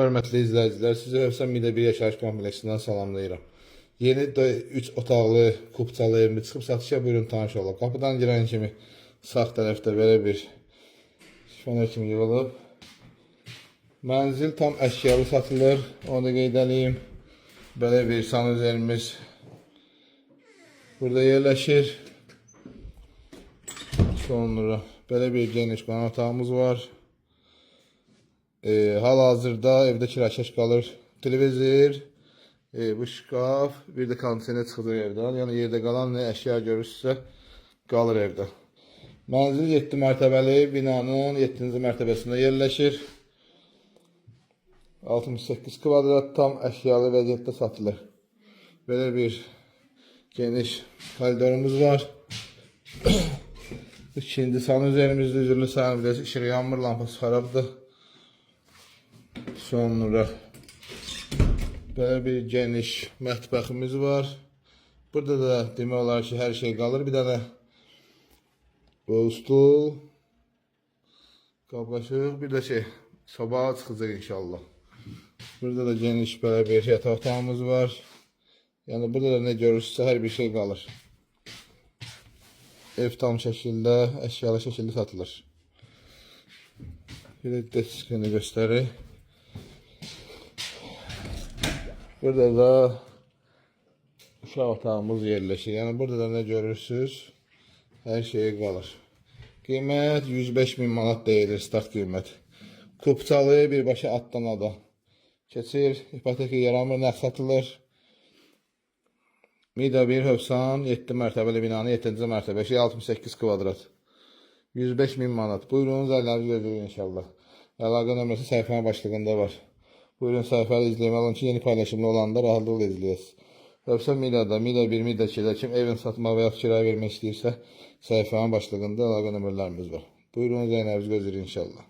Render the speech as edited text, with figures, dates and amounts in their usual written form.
Hörmətli izləyicilər, sizi Övsən Midə bir yaşayış kompleksindən salamlayıram. Yeni 3 otaqlı, kubçalı evimiz çıxıb satışa, buyurun tanış olaq. Qapıdan girən kimi sağ tərəfdə belə bir şifona kimi yığılıb. Mənzil tam əşyalı satılır, onu da qeyd edeyim. Belə bir sanuzerimiz burada yerləşir. Sonra belə bir geniş qonaq otağımız var. Hal-hazırda evdə kirakeş qalır. Televizor, bu şkaf, bir də kondisioner çıxır evdən. Yəni yerdə qalan nə əşya görürsə qalır evdə. Mənzil 7 mərtəbəli binanın 7-ci mərtəbəsində yerləşir. 68 kvadrat tam əşyalı vəziyyətdə satılır. Belə bir geniş koridorumuz var. İkinci sanuzerimizdə üzürlü sanuzerimizdə işığı yanmır, lampası xarabdır. Sonra belə bir geniş mətbəximiz var. Burada da demək olar ki, hər şey qalır. Bir dənə stul, qab-qaşıq, bir də soba çıxacaq inşallah. Burada da geniş belə bir yataq otağımız var. Yəni burada da nə görürsə hər bir şey qalır. Ev tam şəkildə, əşyalı şəkildə satılır. Bir də deskini göstərir. Burada da uşaq otağımız yerləşir. Yəni burada da nə görürsünüz, hər şey qalır. Qiymət 105.000 manat deyilir, start qiymət. Kubçalı birbaşa Addanada keçir, ipoteka yaranmır, nəq satılır. Mida 1 Hövsan 7 mərtəbəli binanın 7-ci mərtəbəsi 68 kvadrat. 105.000 manat. Buyurunuz, əllərinizi gözləyin inşallah. Əlaqə nömrəsi səhifənin başlığında var. Buyurun səhifəli izləmək olun ki, yeni paylaşımlı olanda rahatlıqla izləyəsiniz. Hövsan Midada, Mida 1, Mida 2-də kim evin satmaq və ya kiraya vermək istəyirsə, səhifənin başlığında əlaqə nömrələrimiz var. Buyurunuz, əllərinizi gözləyin inşallah.